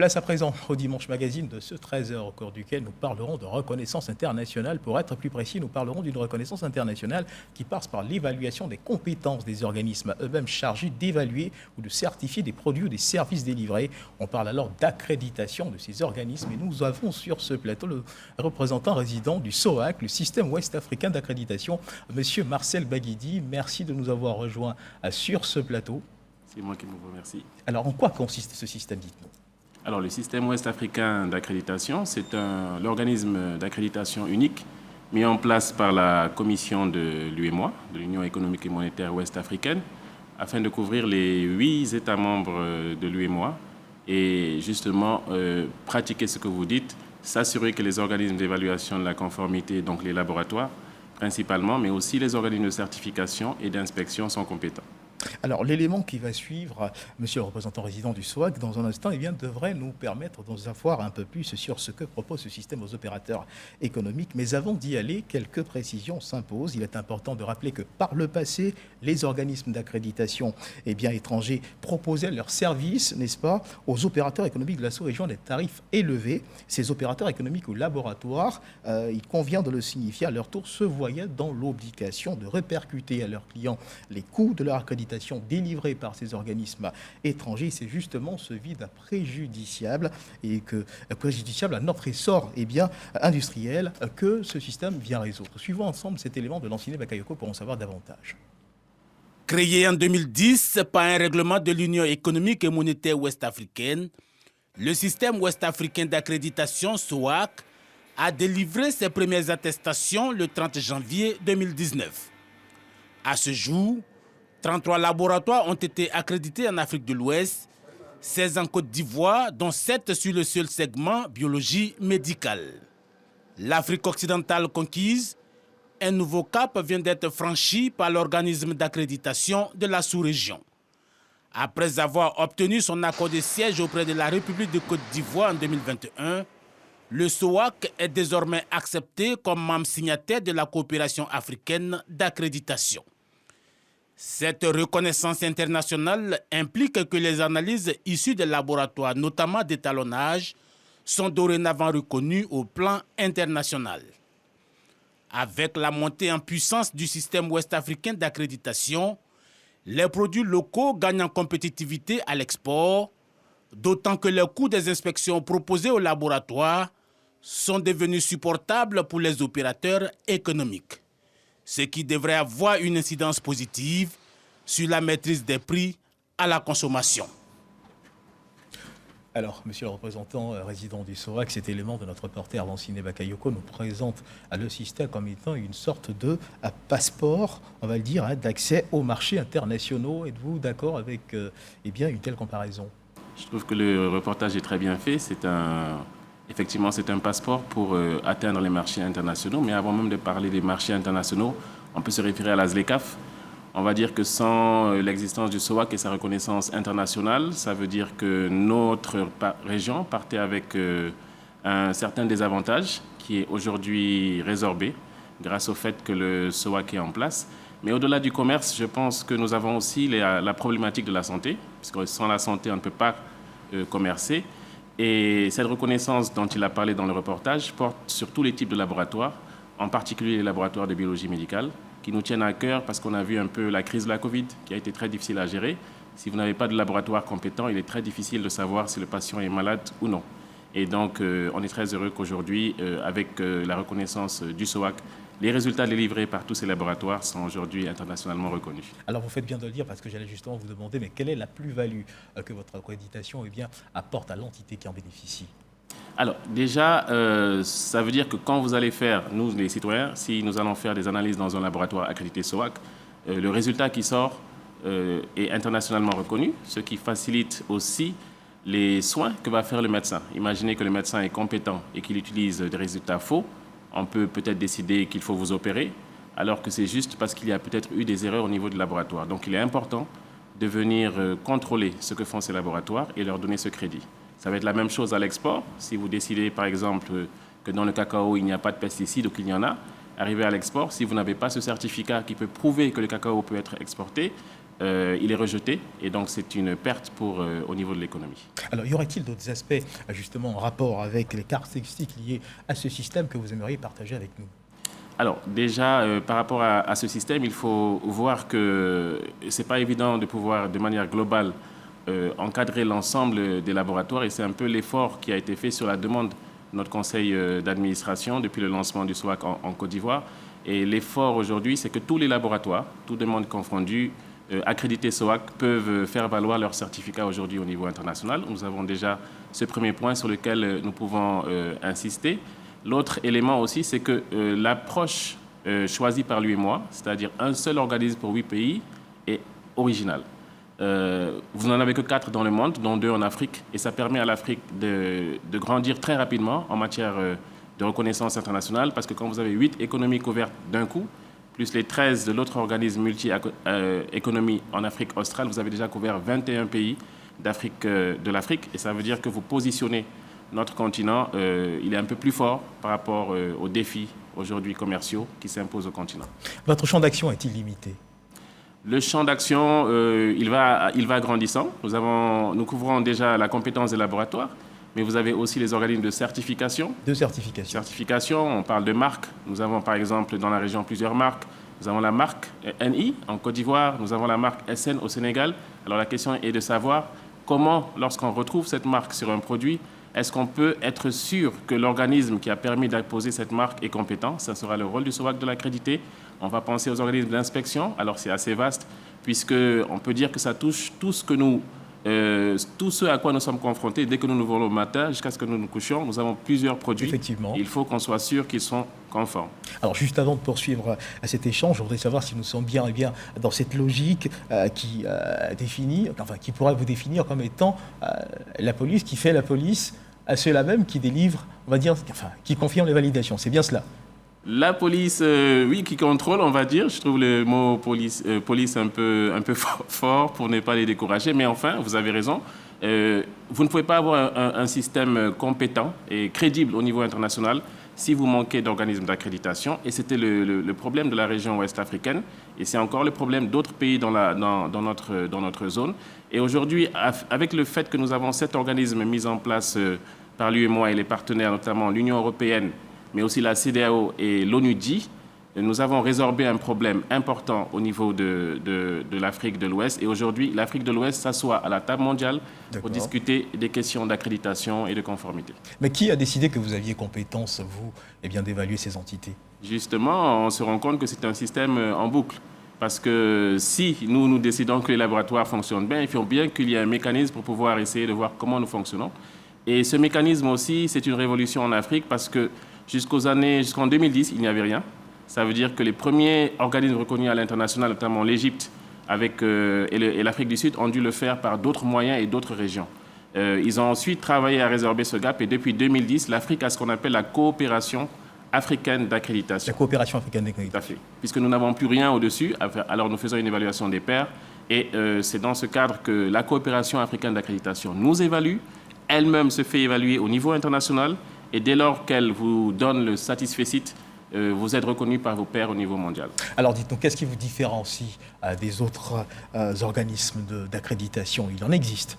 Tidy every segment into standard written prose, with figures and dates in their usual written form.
Place à présent au Dimanche Magazine de ce 13h au cours duquel nous parlerons de reconnaissance internationale. Pour être plus précis, nous parlerons d'une reconnaissance internationale qui passe par l'évaluation des compétences des organismes eux-mêmes chargés d'évaluer ou de certifier des produits ou des services délivrés. On parle alors d'accréditation de ces organismes et nous avons sur ce plateau le représentant résident du SOAC, le système ouest africain d'accréditation, Monsieur Marcel Baguidi. Merci de nous avoir rejoints sur ce plateau. C'est moi qui vous remercie. Alors, en quoi consiste ce système, dites-nous? Alors, le système ouest-africain d'accréditation, c'est l'organisme d'accréditation unique mis en place par la commission de l'UEMOA, de l'Union économique et monétaire ouest-africaine, afin de couvrir les 8 États membres de l'UEMOA et justement pratiquer ce que vous dites, s'assurer que les organismes d'évaluation de la conformité, donc les laboratoires principalement, mais aussi les organismes de certification et d'inspection sont compétents. Alors, l'élément qui va suivre, monsieur le représentant résident du SOAC, dans un instant, devrait nous permettre d'en savoir un peu plus sur ce que propose ce système aux opérateurs économiques. Mais avant d'y aller, quelques précisions s'imposent. Il est important de rappeler que par le passé, les organismes d'accréditation étrangers proposaient leurs services, n'est-ce pas, aux opérateurs économiques de la sous-région des tarifs élevés. Ces opérateurs économiques ou laboratoires, il convient de le signifier, à leur tour, se voyaient dans l'obligation de répercuter à leurs clients les coûts de leur accréditation délivrée par ces organismes étrangers. C'est justement ce vide préjudiciable à notre essor industriel que ce système vient résoudre. Suivons ensemble cet élément de Lansine Bakayoko pour en savoir davantage. Créé en 2010 par un règlement de l'Union économique et monétaire ouest-africaine, le système ouest-africain d'accréditation SOAC a délivré ses premières attestations le 30 janvier 2019. À ce jour, 33 laboratoires ont été accrédités en Afrique de l'Ouest, 16 en Côte d'Ivoire, dont 7 sur le seul segment biologie médicale. L'Afrique occidentale conquise, un nouveau cap vient d'être franchi par l'organisme d'accréditation de la sous-région. Après avoir obtenu son accord de siège auprès de la République de Côte d'Ivoire en 2021, le SOAC est désormais accepté comme membre signataire de la coopération africaine d'accréditation. Cette reconnaissance internationale implique que les analyses issues des laboratoires, notamment d'étalonnage, sont dorénavant reconnues au plan international. Avec la montée en puissance du système ouest-africain d'accréditation, les produits locaux gagnent en compétitivité à l'export, d'autant que les coûts des inspections proposées aux laboratoires sont devenus supportables pour les opérateurs économiques, ce qui devrait avoir une incidence positive sur la maîtrise des prix à la consommation. Alors, monsieur le représentant résident du SOAC, cet élément de notre reporter Lansine Bakayoko nous présente le système comme étant une sorte de passeport, on va le dire, d'accès aux marchés internationaux. Êtes-vous d'accord avec une telle comparaison? Je trouve que le reportage est très bien fait. Effectivement, c'est un passeport pour atteindre les marchés internationaux. Mais avant même de parler des marchés internationaux, on peut se référer à la ZLECAf. On va dire que sans l'existence du SOAC et sa reconnaissance internationale, ça veut dire que notre région partait avec un certain désavantage qui est aujourd'hui résorbé grâce au fait que le SOAC est en place. Mais au-delà du commerce, je pense que nous avons aussi la problématique de la santé, puisque sans la santé, on ne peut pas commercer. Et cette reconnaissance dont il a parlé dans le reportage porte sur tous les types de laboratoires, en particulier les laboratoires de biologie médicale, qui nous tiennent à cœur parce qu'on a vu un peu la crise de la Covid, qui a été très difficile à gérer. Si vous n'avez pas de laboratoire compétent, il est très difficile de savoir si le patient est malade ou non. Et donc, on est très heureux qu'aujourd'hui, avec la reconnaissance du SOAC, les résultats délivrés par tous ces laboratoires sont aujourd'hui internationalement reconnus. Alors, vous faites bien de le dire parce que j'allais justement vous demander, mais quelle est la plus-value que votre accréditation apporte à l'entité qui en bénéficie? Alors, déjà, ça veut dire que quand vous allez faire, nous les citoyens, si nous allons faire des analyses dans un laboratoire accrédité SOAC, le résultat qui sort est internationalement reconnu, ce qui facilite aussi les soins que va faire le médecin. Imaginez que le médecin est compétent et qu'il utilise des résultats faux. On peut peut-être décider qu'il faut vous opérer, alors que c'est juste parce qu'il y a peut-être eu des erreurs au niveau du laboratoire. Donc, il est important de venir contrôler ce que font ces laboratoires et leur donner ce crédit. Ça va être la même chose à l'export. Si vous décidez, par exemple, que dans le cacao, il n'y a pas de pesticides ou qu'il y en a, arrivé à l'export, si vous n'avez pas ce certificat qui peut prouver que le cacao peut être exporté, il est rejeté et donc c'est une perte au niveau de l'économie. Alors, y aurait-il d'autres aspects, justement, en rapport avec les caractéristiques liées à ce système que vous aimeriez partager avec nous? Alors déjà, par rapport à ce système, il faut voir que ce n'est pas évident de pouvoir, de manière globale, encadrer l'ensemble des laboratoires et c'est un peu l'effort qui a été fait sur la demande de notre conseil d'administration depuis le lancement du SOAC en Côte d'Ivoire. Et l'effort aujourd'hui, c'est que tous les laboratoires, toutes demandes confondues, accrédités SOAC, peuvent faire valoir leur certificat aujourd'hui au niveau international. Nous avons déjà ce premier point sur lequel nous pouvons insister. L'autre élément aussi, c'est que l'approche choisie par l'UEMOA, c'est-à-dire un seul organisme pour 8 pays, est originale. Vous n'en avez que 4 dans le monde, dont 2 en Afrique, et ça permet à l'Afrique de grandir très rapidement en matière de reconnaissance internationale, parce que quand vous avez 8 économies couvertes d'un coup, plus les 13 de l'autre organisme multi-économie en Afrique australe, vous avez déjà couvert 21 pays de l'Afrique, et ça veut dire que vous positionnez notre continent, il est un peu plus fort par rapport aux défis aujourd'hui commerciaux qui s'imposent au continent. Votre champ d'action est-il limité? Le champ d'action, il va grandissant. Nous couvrons déjà la compétence des laboratoires, mais vous avez aussi les organismes de certification. De certification. Certification, on parle de marques. Nous avons par exemple dans la région plusieurs marques. Nous avons la marque NI en Côte d'Ivoire, nous avons la marque SN au Sénégal. Alors la question est de savoir comment, lorsqu'on retrouve cette marque sur un produit, est-ce qu'on peut être sûr que l'organisme qui a permis d'apposer cette marque est compétent? Ça sera le rôle du SOAC de l'accréditer. On va penser aux organismes d'inspection. Alors c'est assez vaste, puisqu'on peut dire que ça touche tout ce à quoi nous sommes confrontés dès que nous nous levons le matin jusqu'à ce que nous nous couchions. Nous avons plusieurs produits. Effectivement. Il faut qu'on soit sûr qu'ils sont conformes. Alors juste avant de poursuivre cet échange, je voudrais savoir si nous sommes bien dans cette logique qui pourrait vous définir comme étant la police, qui fait la police à ceux-là même qui délivrent, on va dire, qui confirment les validations. C'est bien cela? La police, oui, qui contrôle, on va dire. Je trouve le mot police un peu fort pour ne pas les décourager. Mais enfin, vous avez raison. Vous ne pouvez pas avoir un système compétent et crédible au niveau international si vous manquez d'organismes d'accréditation. Et c'était le problème de la région ouest africaine. Et c'est encore le problème d'autres pays dans notre zone. Et aujourd'hui, avec le fait que nous avons 7 organismes mis en place par l'UEMOA et les partenaires, notamment l'Union européenne, mais aussi la CEDEAO et l'ONUDI, nous avons résorbé un problème important au niveau de l'Afrique de l'Ouest. Et aujourd'hui, l'Afrique de l'Ouest s'assoit à la table mondiale pour discuter des questions d'accréditation et de conformité. Mais qui a décidé que vous aviez compétence, vous, d'évaluer ces entités? Justement, on se rend compte que c'est un système en boucle. Parce que si nous décidons que les laboratoires fonctionnent bien, il faut bien qu'il y ait un mécanisme pour pouvoir essayer de voir comment nous fonctionnons. Et ce mécanisme aussi, c'est une révolution en Afrique parce que jusqu'en 2010, il n'y avait rien. Ça veut dire que les premiers organismes reconnus à l'international, notamment l'Égypte et l'Afrique du Sud, ont dû le faire par d'autres moyens et d'autres régions. Ils ont ensuite travaillé à résorber ce gap et depuis 2010, l'Afrique a ce qu'on appelle la coopération africaine d'accréditation. La coopération africaine d'accréditation. Tout à fait. Puisque nous n'avons plus rien au-dessus, alors nous faisons une évaluation des pairs et c'est dans ce cadre que la coopération africaine d'accréditation nous évalue, elle-même se fait évaluer au niveau international et dès lors qu'elle vous donne le satisfecit, vous êtes reconnu par vos pairs au niveau mondial. Alors dites-nous, qu'est-ce qui vous différencie des autres organismes d'accréditation? Il en existe.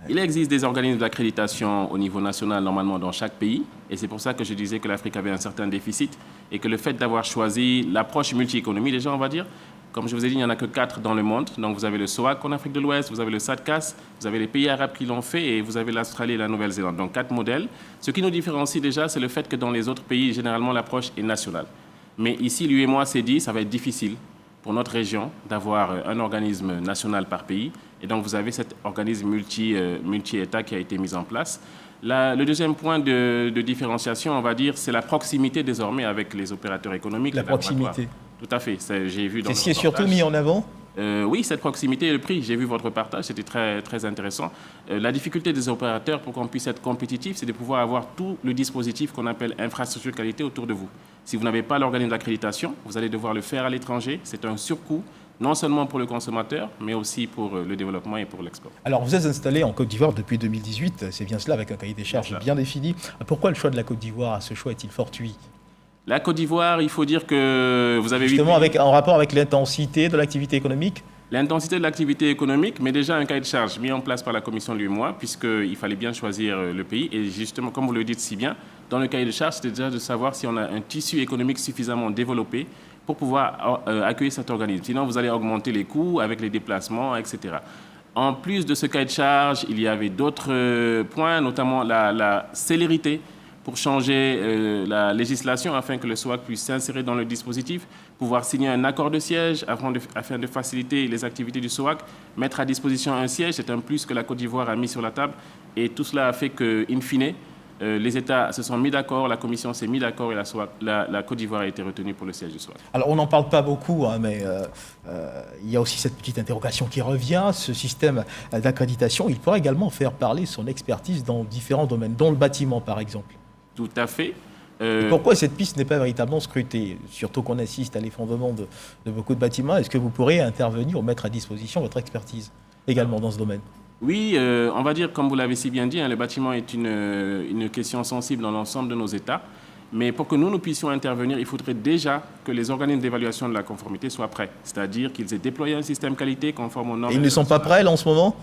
Il existe des organismes d'accréditation au niveau national, normalement dans chaque pays. Et c'est pour ça que je disais que l'Afrique avait un certain déficit et que le fait d'avoir choisi l'approche multi-économie, déjà on va dire, comme je vous ai dit, il n'y en a que 4 dans le monde. Donc vous avez le SOAC en Afrique de l'Ouest, vous avez le SADCAS, vous avez les pays arabes qui l'ont fait et vous avez l'Australie et la Nouvelle-Zélande. Donc 4 modèles. Ce qui nous différencie déjà, c'est le fait que dans les autres pays, généralement, l'approche est nationale. Mais ici, l'UEMOA s'est dit, ça va être difficile pour notre région d'avoir un organisme national par pays. Et donc vous avez cet organisme multi-État qui a été mis en place. Le deuxième point de différenciation, on va dire, c'est la proximité désormais avec les opérateurs économiques. La proximité. Tout à fait, j'ai vu dans le reportage. C'est ce qui est surtout mis en avant? Oui, cette proximité et le prix. J'ai vu votre partage, c'était très, très intéressant. La difficulté des opérateurs pour qu'on puisse être compétitif, c'est de pouvoir avoir tout le dispositif qu'on appelle infrastructure qualité autour de vous. Si vous n'avez pas l'organisme d'accréditation, vous allez devoir le faire à l'étranger. C'est un surcoût, non seulement pour le consommateur, mais aussi pour le développement et pour l'export. Alors, vous êtes installé en Côte d'Ivoire depuis 2018, c'est bien cela, avec un cahier des charges bien défini. Pourquoi le choix de la Côte d'Ivoire? Ce choix est-il fortuit? La Côte d'Ivoire, il faut dire que vous avez justement en rapport avec l'intensité de l'activité économique? L'intensité de l'activité économique, mais déjà un cahier de charge mis en place par la commission de l'UEMOA, puisqu'il fallait bien choisir le pays. Et justement, comme vous le dites si bien, dans le cahier de charge, c'était déjà de savoir si on a un tissu économique suffisamment développé pour pouvoir accueillir cet organisme. Sinon, vous allez augmenter les coûts avec les déplacements, etc. En plus de ce cahier de charge, il y avait d'autres points, notamment la célérité pour changer la législation afin que le SOAC puisse s'insérer dans le dispositif, pouvoir signer un accord de siège afin de faciliter les activités du SOAC, mettre à disposition un siège, c'est un plus que la Côte d'Ivoire a mis sur la table. Et tout cela a fait que, in fine, les États se sont mis d'accord, la Commission s'est mis d'accord et la Côte d'Ivoire a été retenue pour le siège du SOAC. Alors, on n'en parle pas beaucoup, hein, mais il y a aussi cette petite interrogation qui revient. Ce système d'accréditation, il pourrait également faire parler son expertise dans différents domaines, dont le bâtiment, par exemple. Tout à fait. Pourquoi cette piste n'est pas véritablement scrutée? Surtout qu'on assiste à l'effondrement de beaucoup de bâtiments. Est-ce que vous pourrez intervenir ou mettre à disposition votre expertise également dans ce domaine? Oui, on va dire, comme vous l'avez si bien dit, hein, le bâtiment est une question sensible dans l'ensemble de nos États. Mais pour que nous puissions intervenir, il faudrait déjà que les organismes d'évaluation de la conformité soient prêts. C'est-à-dire qu'ils aient déployé un système qualité conforme aux normes. Et ils ne sont pas prêts là en ce moment?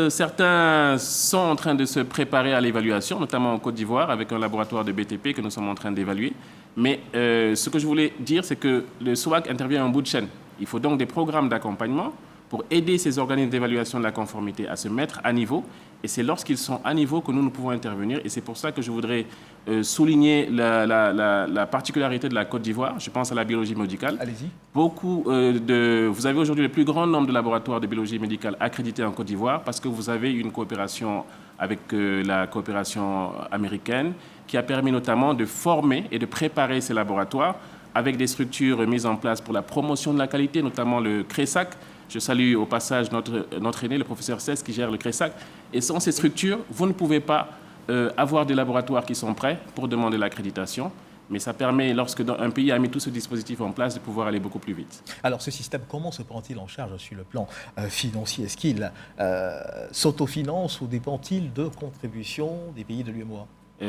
Certains sont en train de se préparer à l'évaluation, notamment en Côte d'Ivoire, avec un laboratoire de BTP que nous sommes en train d'évaluer. Mais ce que je voulais dire, c'est que le SOAC intervient en bout de chaîne. Il faut donc des programmes d'accompagnement pour aider ces organismes d'évaluation de la conformité à se mettre à niveau. Et c'est lorsqu'ils sont à niveau que nous pouvons intervenir. Et c'est pour ça que je voudrais souligner la particularité de la Côte d'Ivoire. Je pense à la biologie médicale. Allez-y. Vous avez aujourd'hui le plus grand nombre de laboratoires de biologie médicale accrédités en Côte d'Ivoire parce que vous avez une coopération avec la coopération américaine qui a permis notamment de former et de préparer ces laboratoires avec des structures mises en place pour la promotion de la qualité, notamment le CRESAC. Je salue au passage notre aîné, le professeur Cess, qui gère le CRESAC. Et sans ces structures, vous ne pouvez pas avoir des laboratoires qui sont prêts pour demander l'accréditation. Mais ça permet, lorsque un pays a mis tout ce dispositif en place, de pouvoir aller beaucoup plus vite. Alors, ce système, comment se prend-il en charge sur le plan financier? Est-ce qu'il s'autofinance ou dépend-il de contributions des pays de l'UEMOA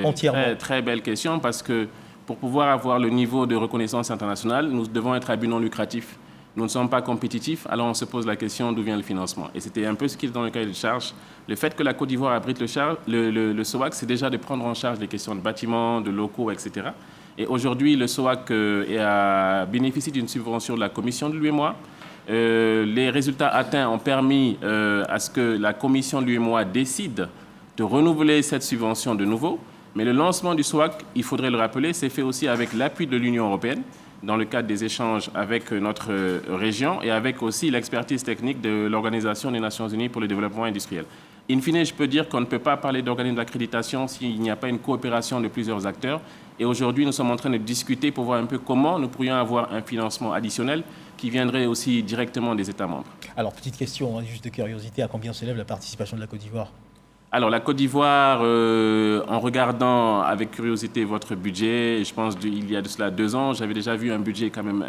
entièrement? Très, très belle question, parce que pour pouvoir avoir le niveau de reconnaissance internationale, nous devons être à but non lucratif. Nous ne sommes pas compétitifs, alors on se pose la question d'où vient le financement. Et c'était un peu ce qui est dans le cahier de charge. Le fait que la Côte d'Ivoire abrite le SOAC, c'est déjà de prendre en charge les questions de bâtiments, de locaux, etc. Et aujourd'hui, le SOAC bénéficie d'une subvention de la commission de l'UEMOA. Les résultats atteints ont permis à ce que la commission de l'UEMOA décide de renouveler cette subvention de nouveau. Mais le lancement du SOAC, il faudrait le rappeler, c'est fait aussi avec l'appui de l'Union européenne, dans le cadre des échanges avec notre région et avec aussi l'expertise technique de l'Organisation des Nations Unies pour le développement industriel. In fine, je peux dire qu'on ne peut pas parler d'organisme d'accréditation s'il n'y a pas une coopération de plusieurs acteurs. Et aujourd'hui, nous sommes en train de discuter pour voir un peu comment nous pourrions avoir un financement additionnel qui viendrait aussi directement des États membres. Alors, petite question, hein, juste de curiosité, à combien s'élève la participation de la Côte d'Ivoire? Alors, la Côte d'Ivoire, en regardant avec curiosité votre budget, je pense qu'il y a de cela 2 ans, j'avais déjà vu un budget quand même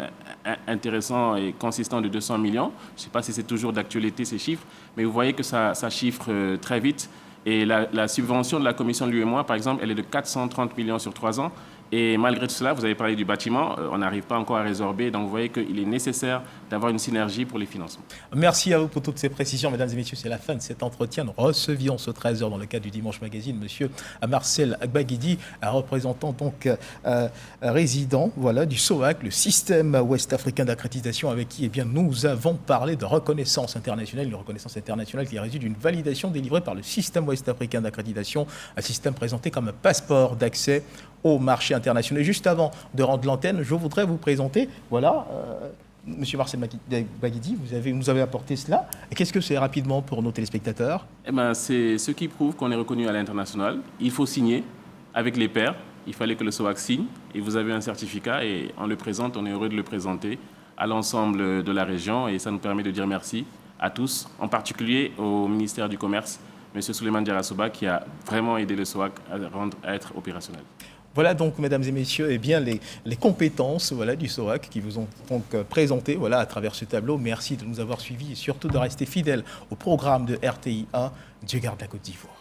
intéressant et consistant de 200 millions. Je ne sais pas si c'est toujours d'actualité ces chiffres, mais vous voyez que ça chiffre très vite. Et la subvention de la commission de l'UEMOA, par exemple, elle est de 430 millions sur 3 ans. Et malgré tout cela, vous avez parlé du bâtiment, on n'arrive pas encore à résorber. Donc vous voyez qu'il est nécessaire d'avoir une synergie pour les financements. Merci à vous pour toutes ces précisions, mesdames et messieurs. C'est la fin de cet entretien. Nous recevions ce 13h dans le cadre du Dimanche Magazine, monsieur Marcel Gbaguidi, un représentant donc résident du SOAC, le système ouest-africain d'accréditation, avec qui nous avons parlé de reconnaissance internationale, une reconnaissance internationale qui résulte d'une validation délivrée par le système ouest-africain d'accréditation, un système présenté comme un passeport d'accès au marché international. Et juste avant de rendre l'antenne, je voudrais vous présenter, Monsieur Marcel Gbaguidi, vous nous avez apporté cela. Qu'est-ce que c'est rapidement pour nos téléspectateurs? C'est ce qui prouve qu'on est reconnu à l'international. Il faut signer avec les pairs. Il fallait que le SOAC signe et vous avez un certificat et on le présente, on est heureux de le présenter à l'ensemble de la région et ça nous permet de dire merci à tous, en particulier au ministère du Commerce, M. Souleymane Diarra qui a vraiment aidé le SOAC à être opérationnel. Voilà donc, mesdames et messieurs, les compétences du SOAC qui vous ont donc présentées à travers ce tableau. Merci de nous avoir suivis et surtout de rester fidèles au programme de RTI1. Dieu garde la Côte d'Ivoire.